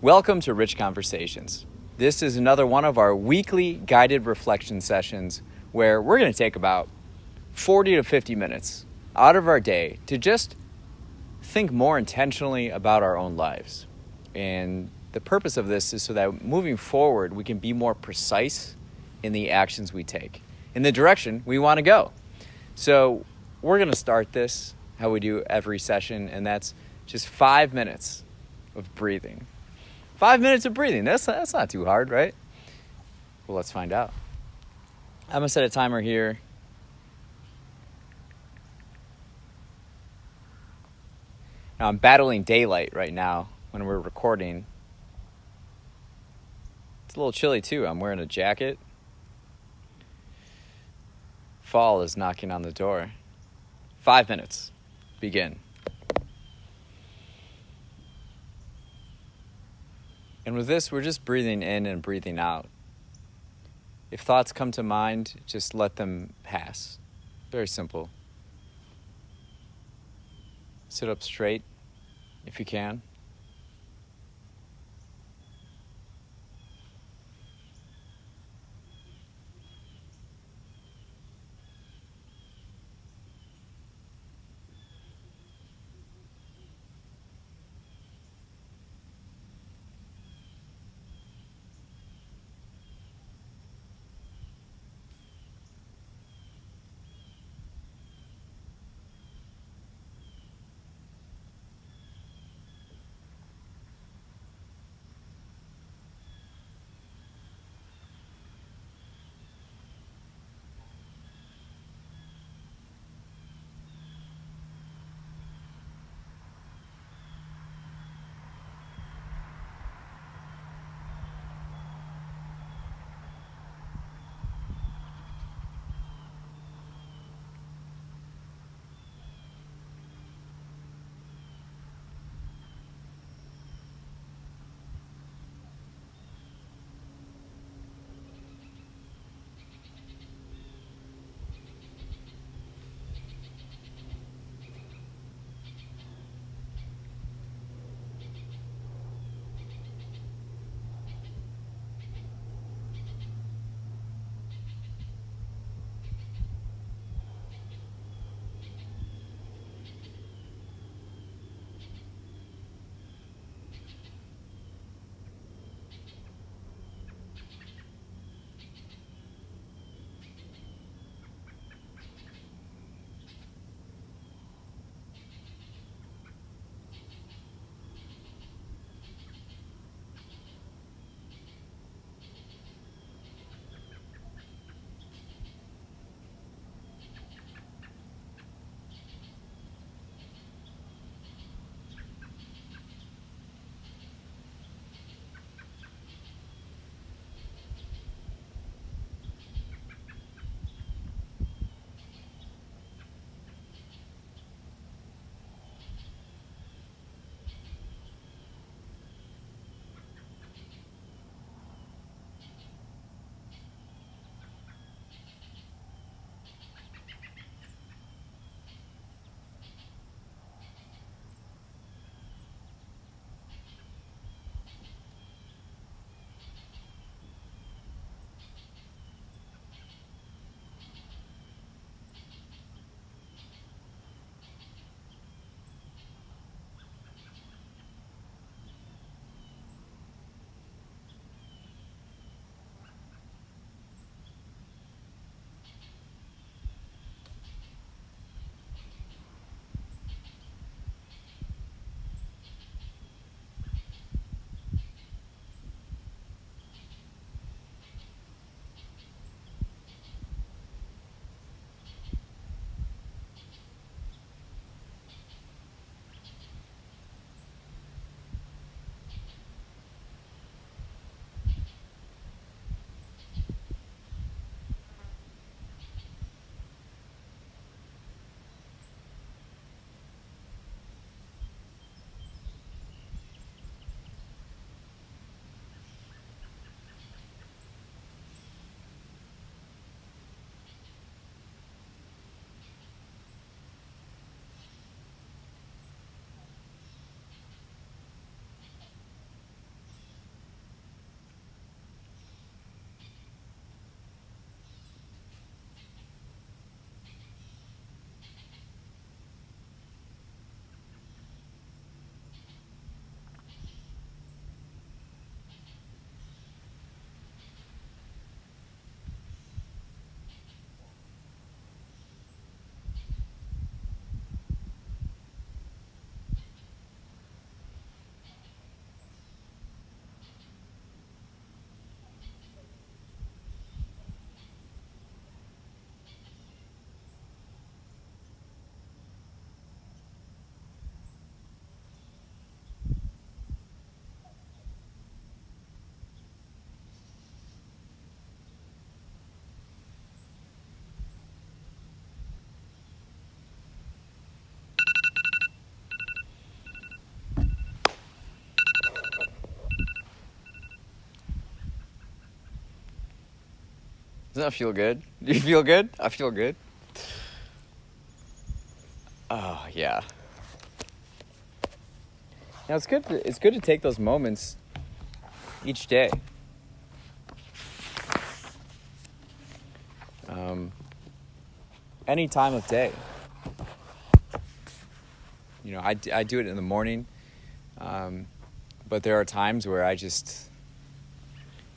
Welcome to Rich Conversations. This is another one of our weekly guided reflection sessions where we're going to take about 40 to 50 minutes out of our day to just think more intentionally about our own lives. And the purpose of this is so that moving forward, we can be more precise in the actions we take, in the direction we want to go. So we're going to start this how we do every session, and that's just 5 minutes of breathing. 5 minutes of breathing. That's not too hard, right? Well, let's find out. I'm going to set a timer here. Now, I'm battling daylight right now when we're recording. It's a little chilly too. I'm wearing a jacket. Fall is knocking on the door. 5 minutes. Begin. And with this, we're just breathing in and breathing out. If thoughts come to mind, just let them pass. Very simple. Sit up straight if you can. Does that feel good? Do you feel good? I feel good. Oh, yeah. Now, it's good to take those moments each day. Any time of day. You know, I do it in the morning, but there are times where I just,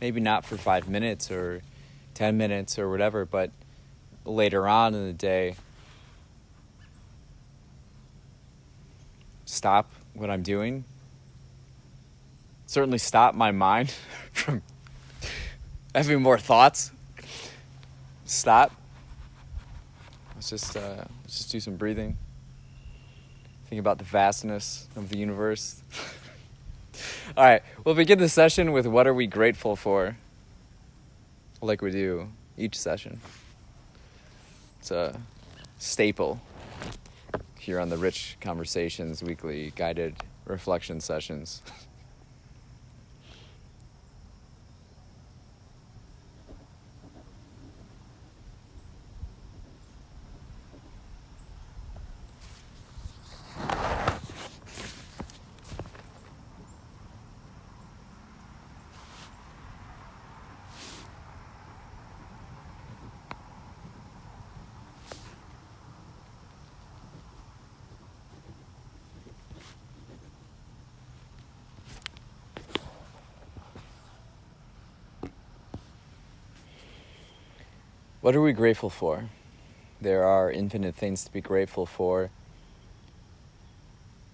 maybe not for 5 minutes or 10 minutes or whatever, but later on in the day, stop what I'm doing. Certainly stop my mind from having more thoughts. Stop. Let's just do some breathing. Think about the vastness of the universe. All right, we'll begin the session with what are we grateful for, like we do each session. It's a staple here on the Rich Conversations weekly guided reflection sessions. What are we grateful for? There are infinite things to be grateful for.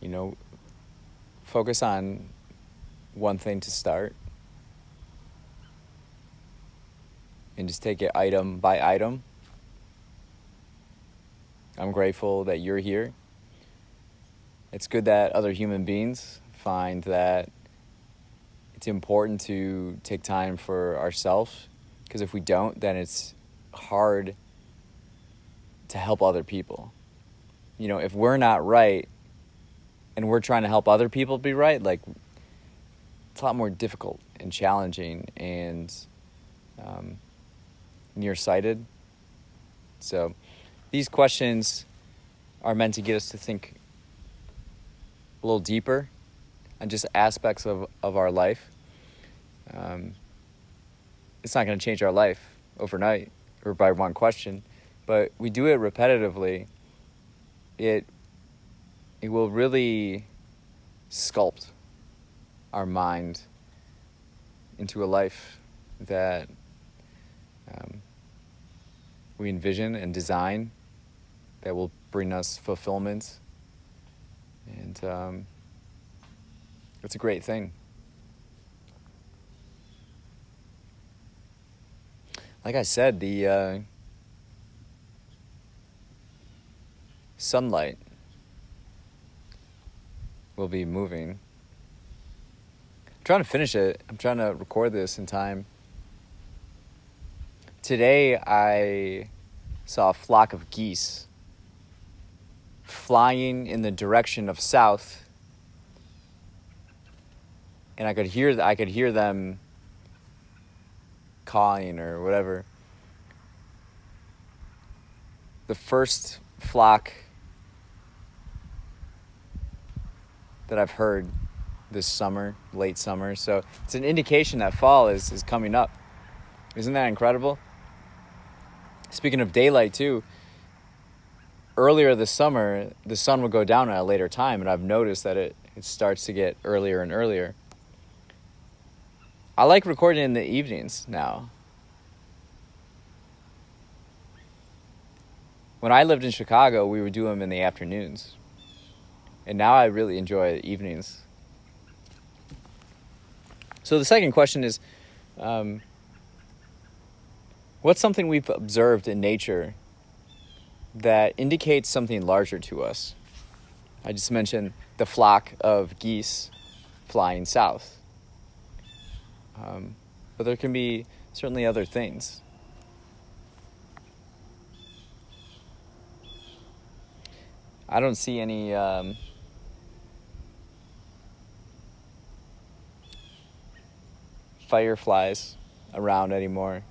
You know, focus on one thing to start. And just take it item by item. I'm grateful that you're here. It's good that other human beings find that it's important to take time for ourselves. Because if we don't, then it's hard to help other people. You know, if we're not right and we're trying to help other people be right, like, it's a lot more difficult and challenging and nearsighted. So these questions are meant to get us to think a little deeper on just aspects of our life. It's not going to change our life overnight or by one question, but we do it repetitively. It will really sculpt our mind into a life that we envision and design that will bring us fulfillment. And it's a great thing. Like I said, the sunlight will be moving. I'm trying to finish it. I'm trying to record this in time. Today I saw a flock of geese flying in the direction of south, and I could hear them cawing or whatever. The first flock that I've heard this summer, late summer. So it's an indication that fall is coming up. Isn't that incredible? Speaking of daylight too, earlier this summer, the sun would go down at a later time, and I've noticed that it starts to get earlier and earlier. I like recording in the evenings now. When I lived in Chicago, we would do them in the afternoons. And now I really enjoy evenings. So the second question is, what's something we've observed in nature that indicates something larger to us? I just mentioned the flock of geese flying south. But there can be certainly other things. I don't see any fireflies around anymore.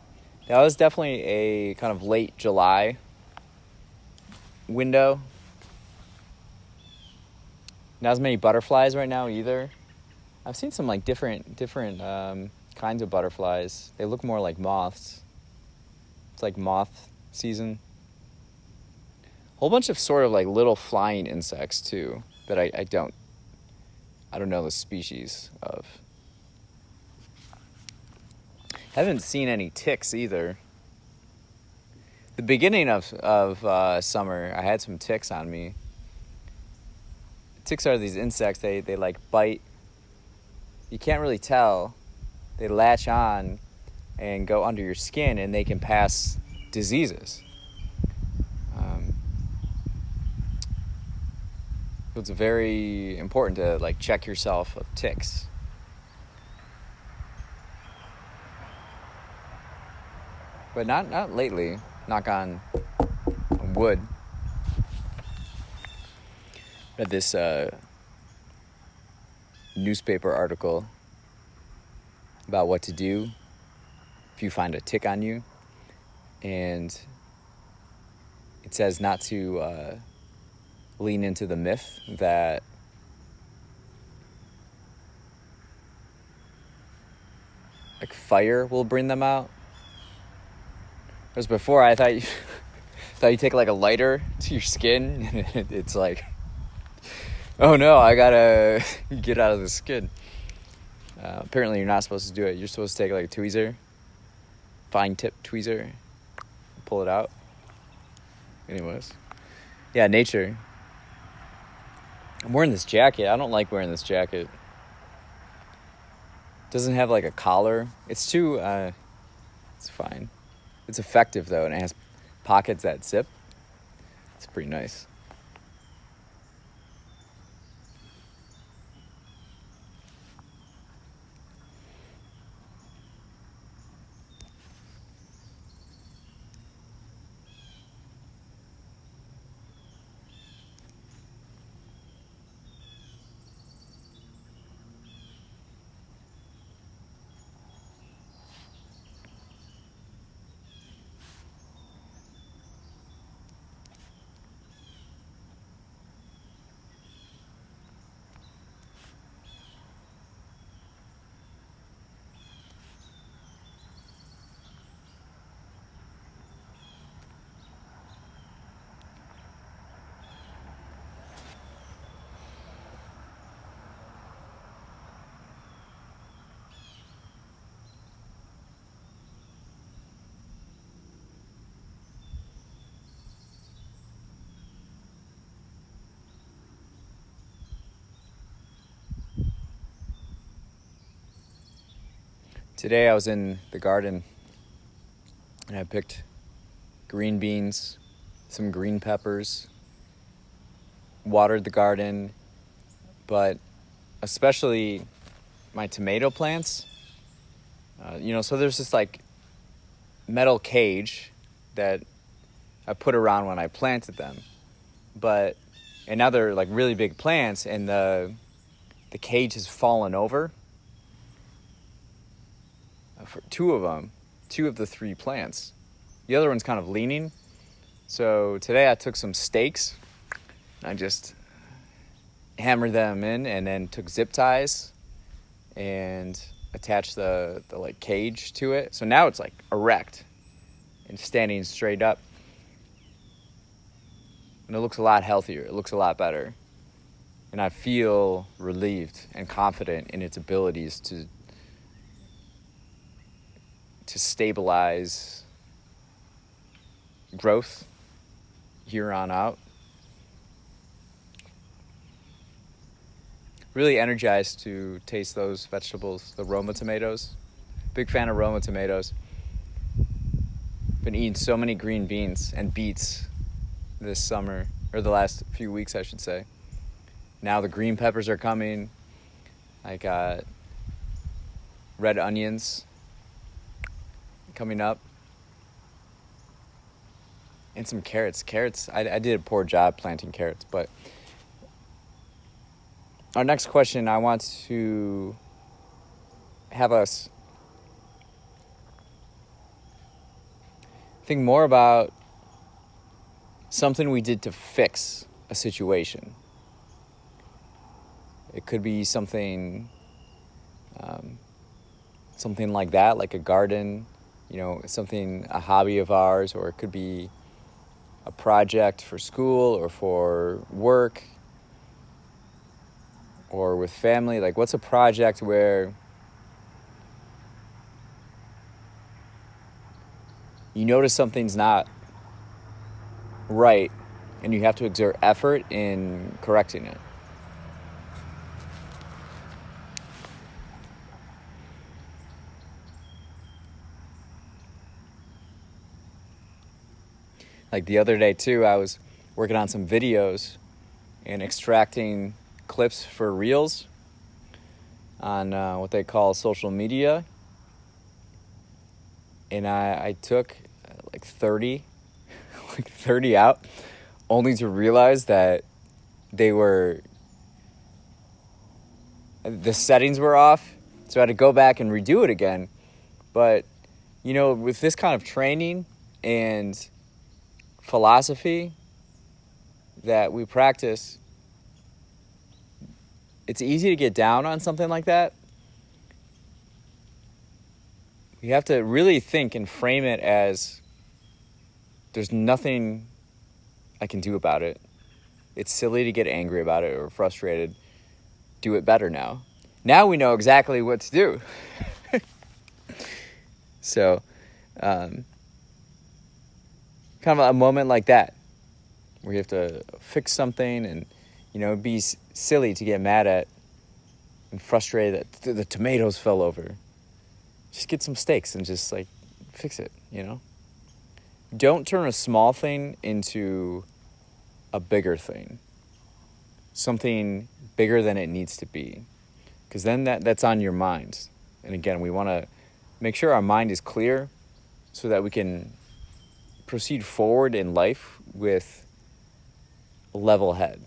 That was definitely a kind of late July window. Not as many butterflies right now either. I've seen some like different kinds of butterflies. They look more like moths. It's like moth season. Whole bunch of sort of like little flying insects too that I don't know the species of. Haven't seen any ticks either. The beginning of summer, I had some ticks on me. Ticks are these insects. They like bite. You can't really tell. They latch on and go under your skin, and they can pass diseases. So it's very important to like check yourself of ticks. But not lately. Knock on wood. Read this newspaper article about what to do if you find a tick on you. And it says not to lean into the myth that like fire will bring them out. Whereas before I thought you take like a lighter to your skin and it's like, oh no, I gotta get out of the skin. Apparently you're not supposed to do it. You're supposed to take like a tweezer, fine tip tweezer, pull it out. Anyways, yeah, nature. I'm wearing this jacket. I don't like wearing this jacket. It doesn't have like a collar. It's too, it's fine. It's effective though, and it has pockets that zip. It's pretty nice. Today I was in the garden and I picked green beans, some green peppers, watered the garden, but especially my tomato plants. So there's this like metal cage that I put around when I planted them, and now they're like really big plants, and the cage has fallen over. For two of the three plants. The other one's kind of leaning. So today I took some stakes. I just hammered them in and then took zip ties and attached the like cage to it. So now it's like erect and standing straight up. And it looks a lot healthier. It looks a lot better. And I feel relieved and confident in its abilities to stabilize growth here on out. Really energized to taste those vegetables, the Roma tomatoes. Big fan of Roma tomatoes. Been eating so many green beans and beets this summer, or the last few weeks, I should say. Now the green peppers are coming. I got red onions coming up, and some carrots. I did a poor job planting carrots, but our next question, I want to have us Think more about something we did to fix a situation. It could be something like that, like a garden, something, a hobby of ours, or it could be a project for school or for work or with family. Like, what's a project where you notice something's not right and you have to exert effort in correcting it? Like the other day too, I was working on some videos and extracting clips for reels on what they call social media. And I took like 30 out, only to realize that the settings were off. So I had to go back and redo it again. But, with this kind of training and philosophy that we practice, it's easy to get down on something like that. You have to really think and frame it as there's nothing I can do about it. It's silly to get angry about it or frustrated. Do it better now. Now we know exactly what to do. So, kind of a moment like that, where you have to fix something and, it'd be silly to get mad at and frustrated that the tomatoes fell over. Just get some steaks and just fix it, Don't turn a small thing into a bigger thing. Something bigger than it needs to be. Because then that's on your mind. And again, we want to make sure our mind is clear so that we can proceed forward in life with a level head,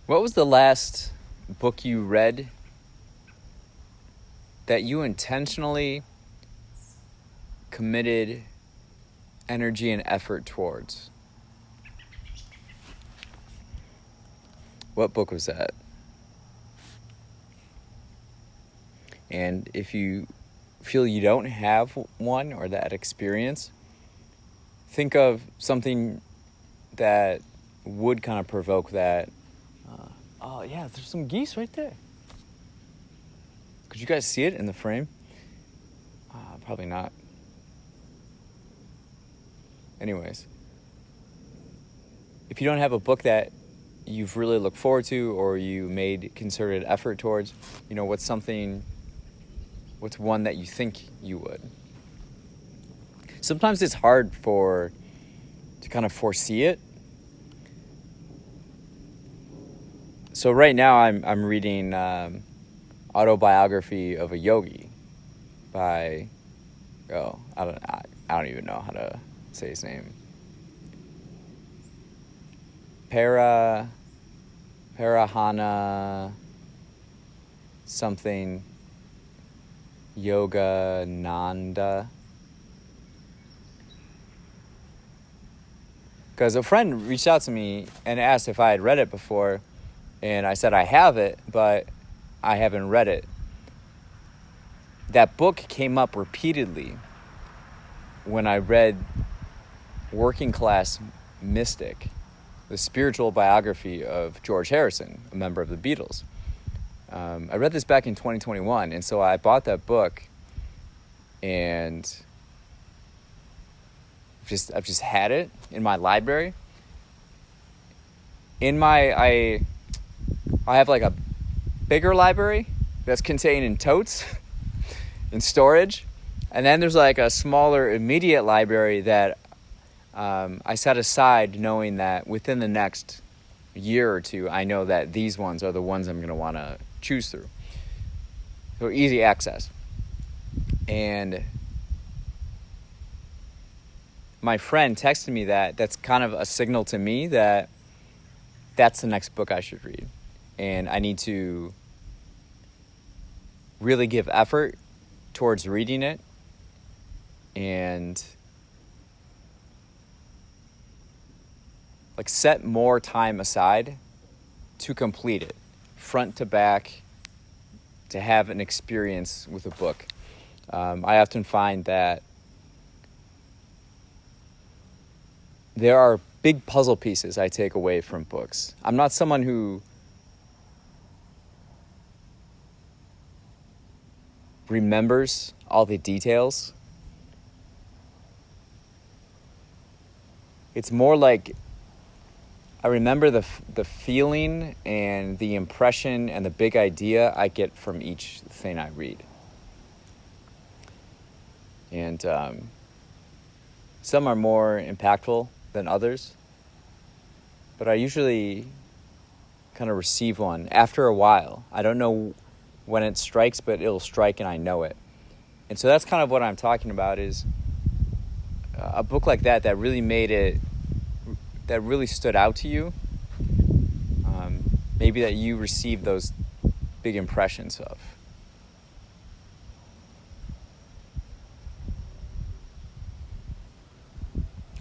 What was the last book you read that you intentionally committed energy and effort towards? What book was that? And if you feel you don't have one or that experience, think of something that would kind of provoke that. Oh yeah, there's some geese right there. Could you guys see it in the frame? Probably not. Anyways, if you don't have a book that you've really looked forward to, or you made concerted effort towards? What's one that you think you would? Sometimes it's hard to kind of foresee it. So right now I'm reading Autobiography of a Yogi by I don't even know how to say his name. Parahana something Yoga Nanda. Because a friend reached out to me and asked if I had read it before, and I said I have it, but I haven't read it. That book came up repeatedly when I read Working Class Mystic, the spiritual biography of George Harrison, a member of the Beatles. I read this back in 2021, and so I bought that book, and I've just had it in my library. I have like a bigger library that's contained in totes in storage, and then there's like a smaller immediate library that I set aside, knowing that within the next year or two, I know that these ones are the ones I'm going to want to choose through. So easy access. And my friend texted me that's kind of a signal to me that that's the next book I should read. And I need to really give effort towards reading it and like set more time aside to complete it, front to back, to have an experience with a book. I often find that there are big puzzle pieces I take away from books. I'm not someone who remembers all the details. It's more like I remember the feeling and the impression and the big idea I get from each thing I read. And some are more impactful than others, but I usually kind of receive one after a while. I don't know when it strikes, but it'll strike and I know it. And so that's kind of what I'm talking about, is a book like that really made it, that really stood out to you. Maybe that you received those big impressions of.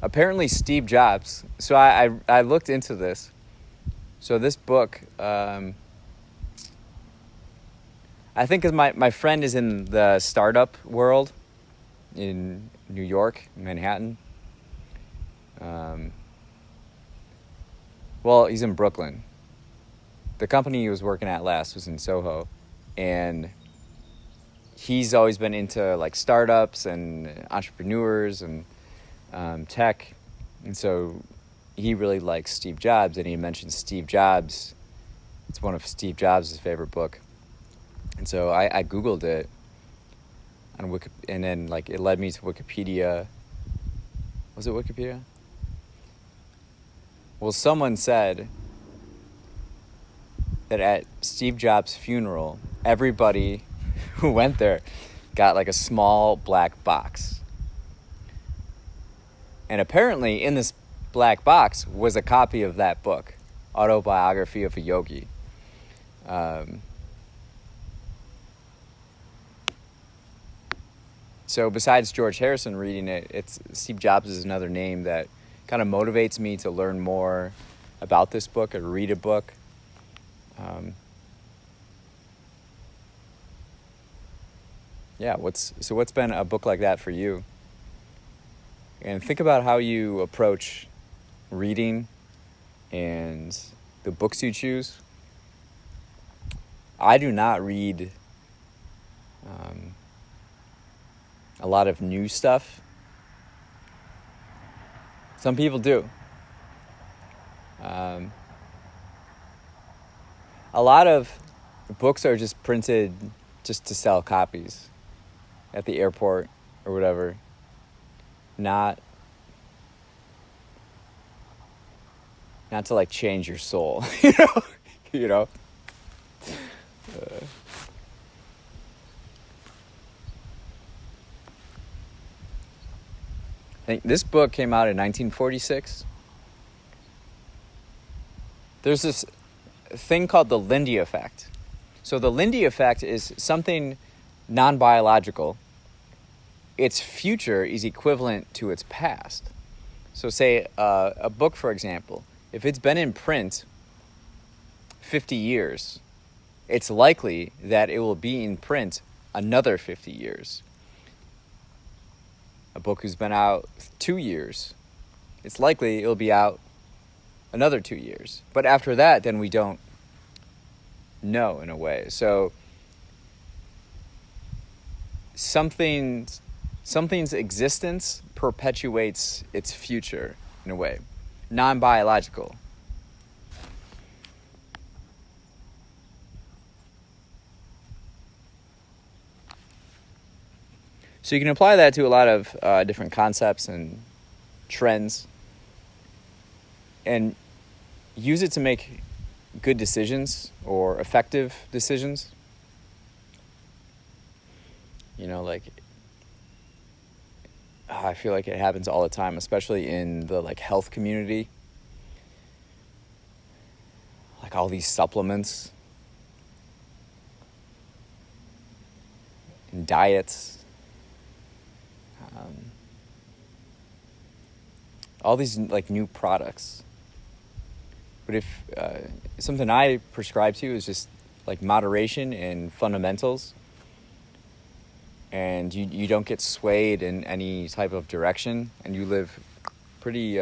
Apparently Steve Jobs, so I looked into this. So this book, I think because my friend is in the startup world in New York, Manhattan. Well, he's in Brooklyn. The company he was working at last was in Soho, and he's always been into like startups and entrepreneurs and tech, and so he really likes Steve Jobs, and he mentioned Steve Jobs. It's one of Steve Jobs' favorite book, and so I googled it on and then like it led me to Wikipedia. Was it Wikipedia? Well, someone said that at Steve Jobs' funeral, everybody who went there got like a small black box. And apparently in this black box was a copy of that book, Autobiography of a Yogi. So besides George Harrison reading it, Steve Jobs is another name that kind of motivates me to learn more about this book or read a book. What's been a book like that for you? And think about how you approach reading and the books you choose. I do not read a lot of new stuff. Some people do. A lot of books are just printed just to sell copies at the airport or whatever. Not to like change your soul, you know. I think this book came out in 1946. There's this thing called the Lindy effect. So the Lindy effect is something non-biological. Its future is equivalent to its past. So say a book, for example, if it's been in print 50 years, it's likely that it will be in print another 50 years. A book who's been out 2 years, it's likely it'll be out another 2 years. But after that, then we don't know in a way. So something's existence perpetuates its future in a way, non-biological. So you can apply that to a lot of different concepts and trends and use it to make good decisions or effective decisions. Like I feel like it happens all the time, especially in the like health community. Like all these supplements and diets. All these like new products. But if something I prescribe to is just like moderation and fundamentals, and you don't get swayed in any type of direction, and you live pretty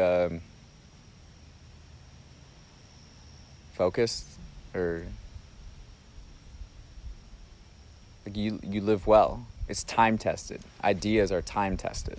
focused, or like you live well. It's time tested. Ideas are time tested.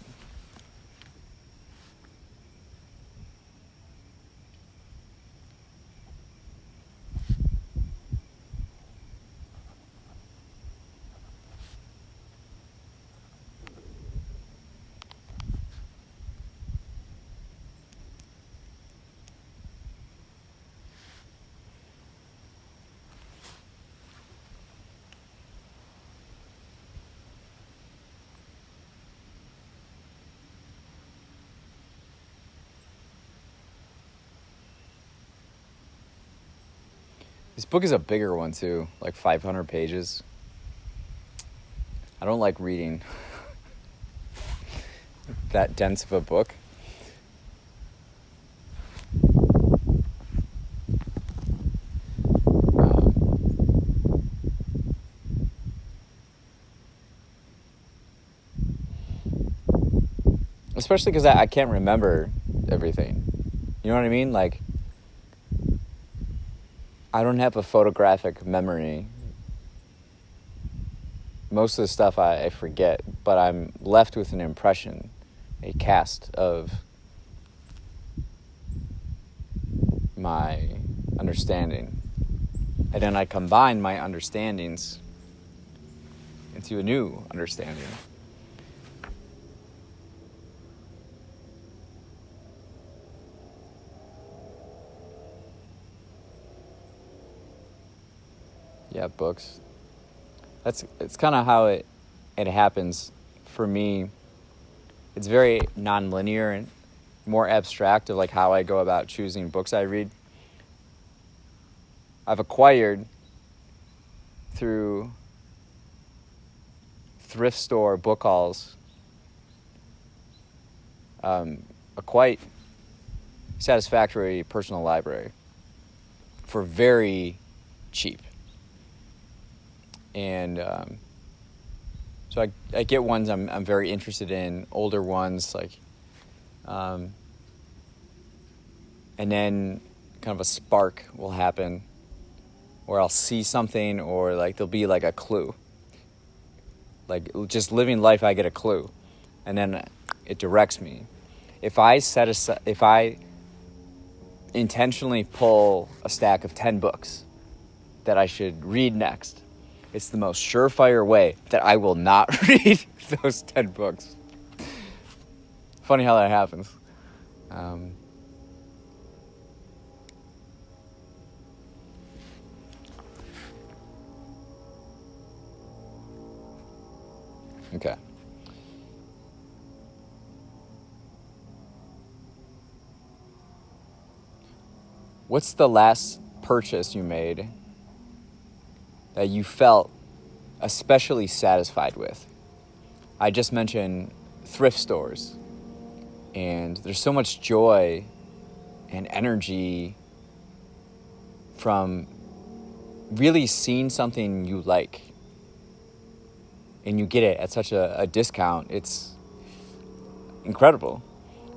This book is a bigger one too, like 500 pages. I don't like reading that dense of a book. Especially because I can't remember everything. You know what I mean? Like, I don't have a photographic memory. Most of the stuff I forget, but I'm left with an impression, a cast of my understanding. And then I combine my understandings into a new understanding. Yeah, books. It's kind of how it happens for me. It's very non-linear and more abstract of like how I go about choosing books I read. I've acquired through thrift store book hauls a quite satisfactory personal library for very cheap. And so I get ones I'm very interested in, older ones, like, and then kind of a spark will happen where I'll see something, or like there'll be like a clue. Like just living life, I get a clue, and then it directs me. If I intentionally pull a stack of 10 books, that I should read next. It's the most surefire way that I will not read those 10 books. Funny how that happens. Okay. What's the last purchase you made that you felt especially satisfied with? I just mentioned thrift stores, and there's so much joy and energy from really seeing something you like and you get it at such a discount. It's incredible.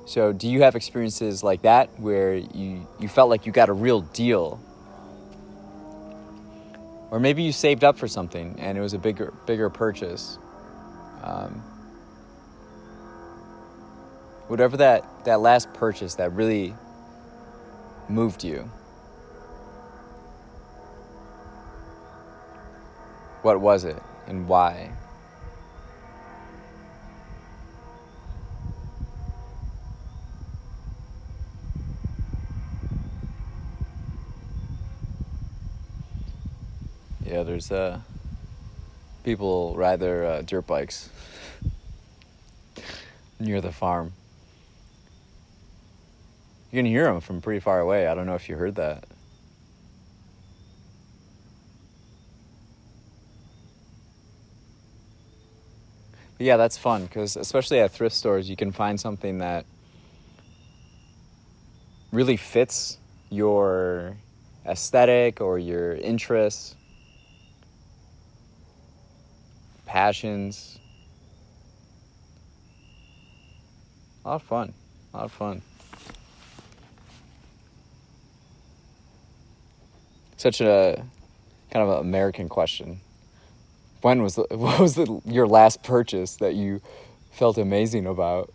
So do you have experiences like that where you felt like you got a real deal? Or maybe you saved up for something and it was a bigger purchase. Whatever that last purchase that really moved you. What was it and why? Yeah, there's people ride their dirt bikes near the farm. You can hear them from pretty far away. I don't know if you heard that. But yeah, that's fun because especially at thrift stores, you can find something that really fits your aesthetic or your interests, passions. A lot of fun. Such a kind of an American question. What was your last purchase that you felt amazing about?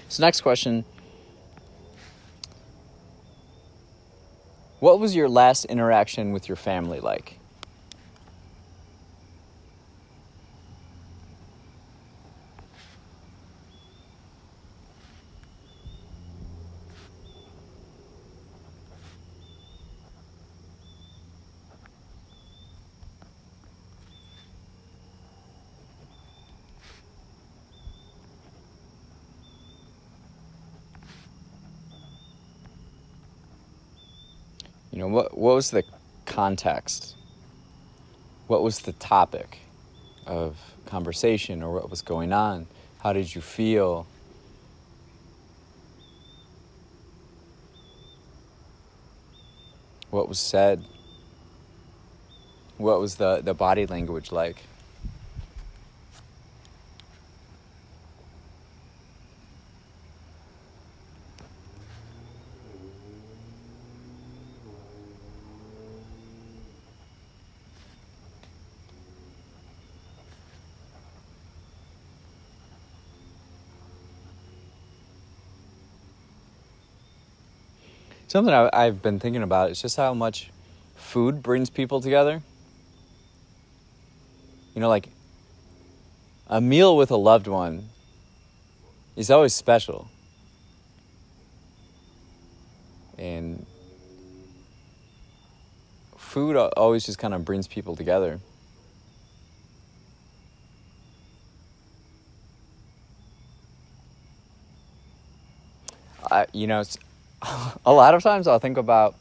So next question. What was your last interaction with your family like? What was the context? What was the topic of conversation or what was going on? How did you feel? What was said? What was the body language like? Something I've been thinking about is just how much food brings people together. You know, like a meal with a loved one is always special. And food always just kind of brings people together. It's, a lot of times I'll think about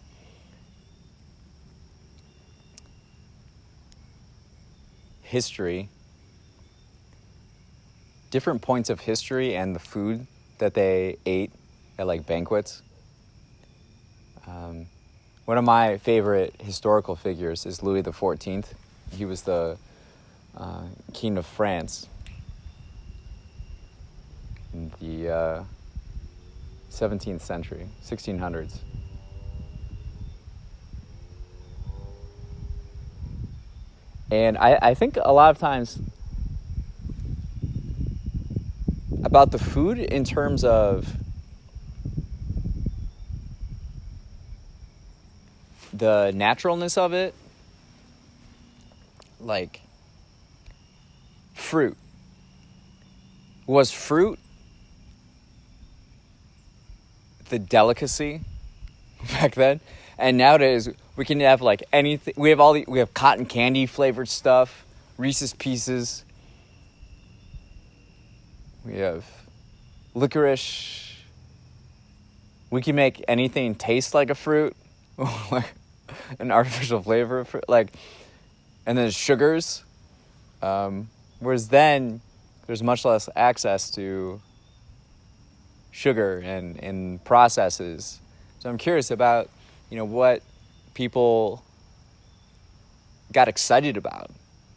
history, different points of history, and the food that they ate at like banquets. One of my favorite historical figures is Louis XIV. He was the king of France in the 17th century, 1600s. And I think a lot of times about the food in terms of the naturalness of it, like fruit. Was fruit the delicacy back then? And nowadays we can have like anything. We have cotton candy flavored stuff, Reese's Pieces. We have licorice. We can make anything taste like a fruit, like an artificial flavor of fruit, like, and then sugars. Whereas then there's much less access to sugar and processes. So I'm curious about, what people got excited about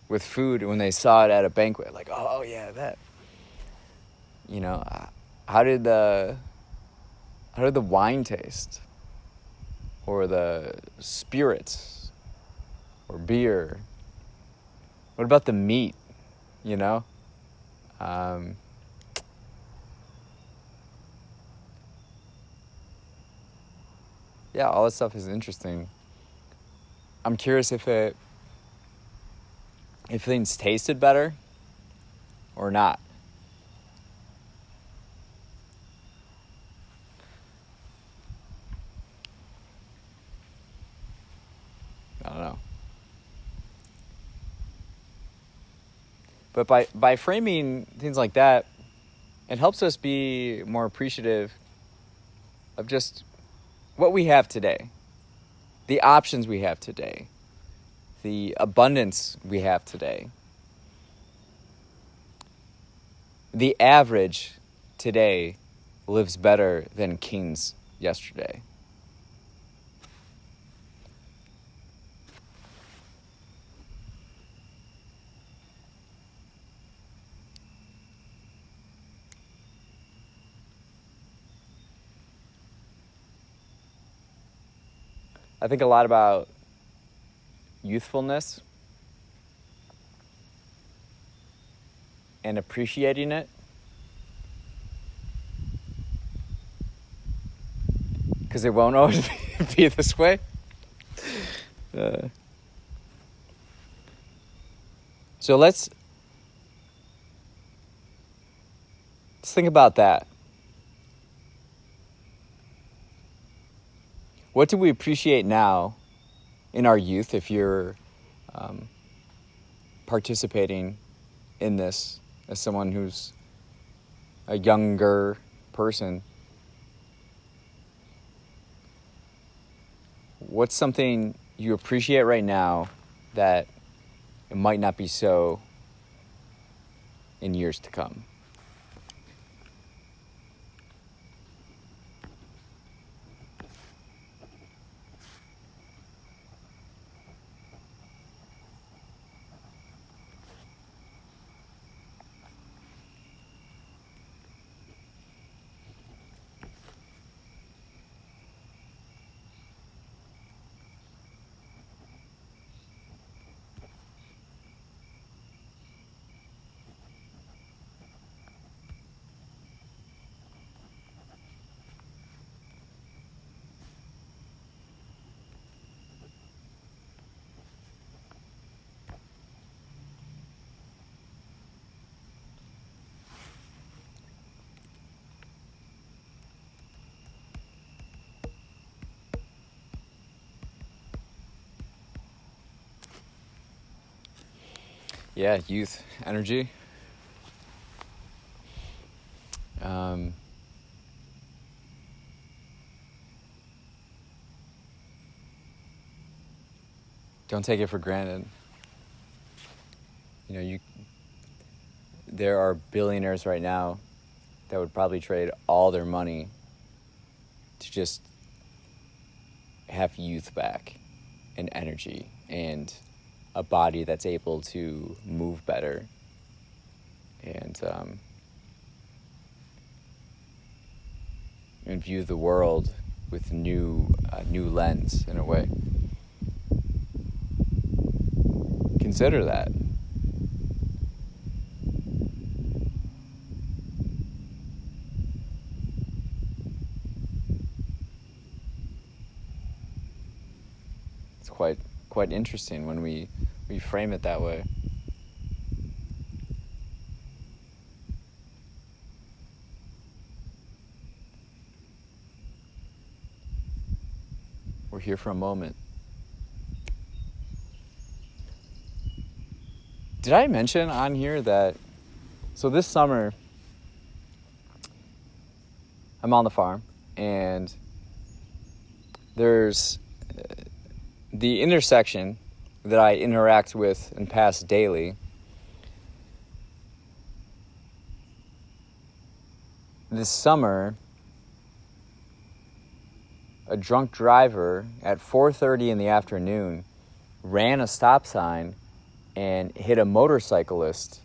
with food when they saw it at a banquet. Like, oh yeah, that. How did the wine taste? Or the spirits? Or beer? What about the meat? Yeah, all that stuff is interesting. I'm curious if things tasted better or not. I don't know. But by framing things like that, it helps us be more appreciative of just what we have today, the options we have today, the abundance we have today. The average today lives better than kings yesterday. I think a lot about youthfulness and appreciating it. Because it won't always be this way. So let's think about that. What do we appreciate now in our youth, if you're participating in this as someone who's a younger person? What's something you appreciate right now that it might not be so in years to come? Yeah, youth, energy. Don't take it for granted. There are billionaires right now that would probably trade all their money to just have youth back and energy and a body that's able to move better and view the world with a new lens in a way. Consider that. It's quite interesting when we frame it that way. We're here for a moment. Did I mention on here that, so this summer, I'm on the farm, and there's the intersection that I interact with and pass daily. This summer, a drunk driver at 4:30 in the afternoon ran a stop sign and hit a motorcyclist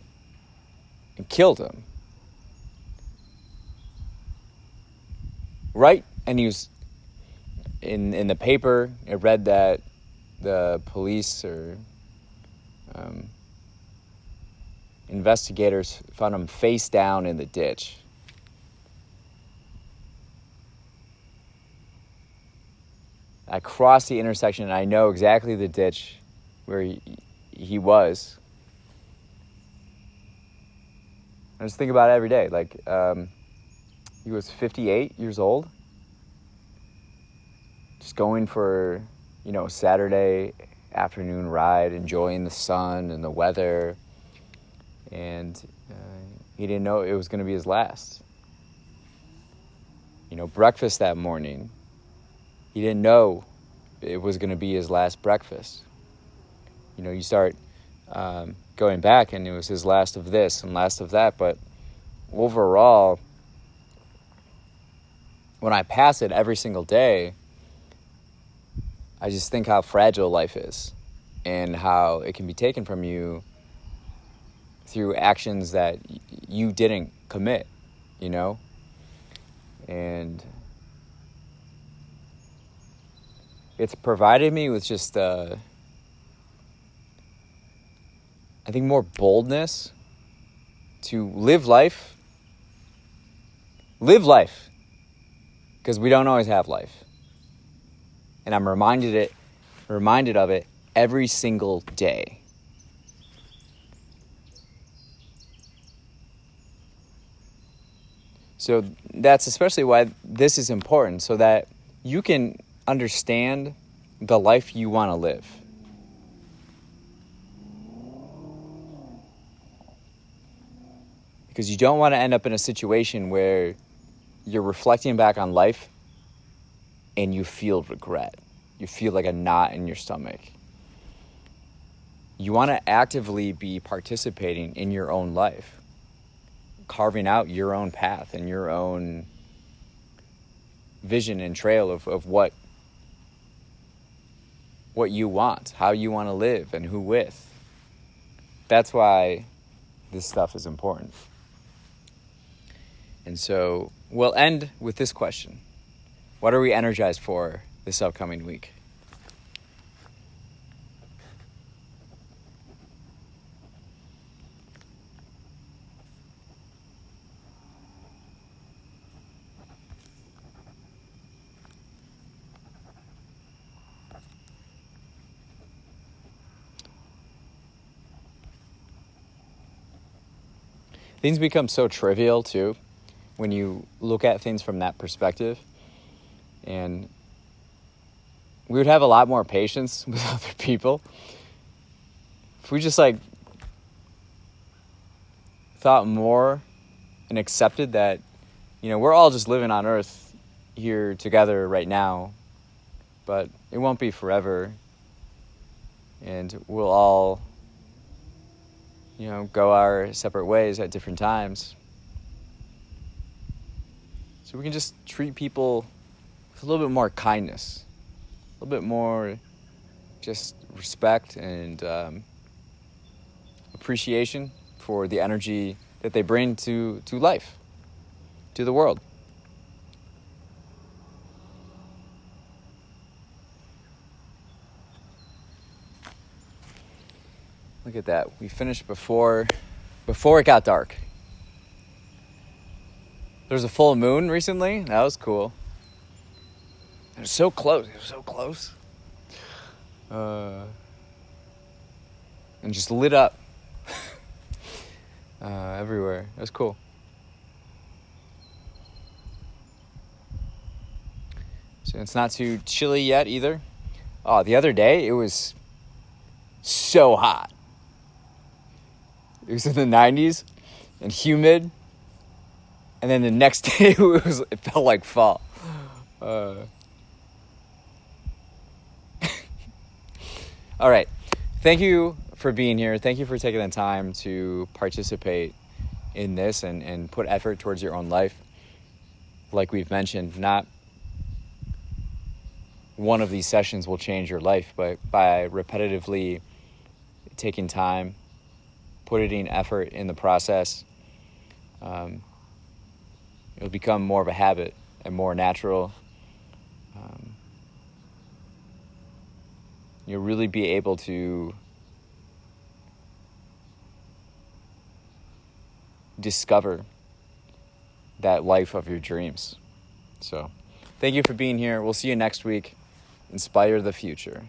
and killed him. Right? And he was in the paper. It read that the police or investigators found him face down in the ditch. I crossed the intersection and I know exactly the ditch where he was. I just think about it every day. Like, he was 58 years old. Just going for, a Saturday afternoon ride, enjoying the sun and the weather. And he didn't know it was going to be his last. Breakfast that morning. He didn't know it was going to be his last breakfast. You start going back, and it was his last of this and last of that. But overall, when I pass it every single day, I just think how fragile life is and how it can be taken from you through actions that you didn't commit, And it's provided me with just, I think, more boldness to live life. Live life. Because we don't always have life. And I'm reminded of it every single day. So that's especially why this is important, so that you can understand the life you want to live. Because you don't want to end up in a situation where you're reflecting back on life and you feel regret. You feel like a knot in your stomach. You want to actively be participating in your own life, carving out your own path and your own vision and trail of what you want, how you want to live, and who with. That's why this stuff is important. And so we'll end with this question. What are we energized for this upcoming week? Things become so trivial, too, when you look at things from that perspective. And we would have a lot more patience with other people if we just, thought more and accepted that, we're all just living on Earth here together right now, but it won't be forever. And we'll all, go our separate ways at different times. So we can just treat people with a little bit more kindness, a little bit more just respect and appreciation for the energy that they bring to life, to the world. Look at that. We finished before it got dark. There was a full moon recently. That was cool. It was so close. And just lit up everywhere. It was cool. So it's not too chilly yet either. Oh, the other day it was so hot. It was in the 90s and humid. And then the next day it felt like fall. All right. Thank you for being here. Thank you for taking the time to participate in this and put effort towards your own life. Like we've mentioned, not one of these sessions will change your life, but by repetitively taking time, putting effort in the process, it'll become more of a habit and more natural. You'll really be able to discover that life of your dreams. So, thank you for being here. We'll see you next week. Inspire the future.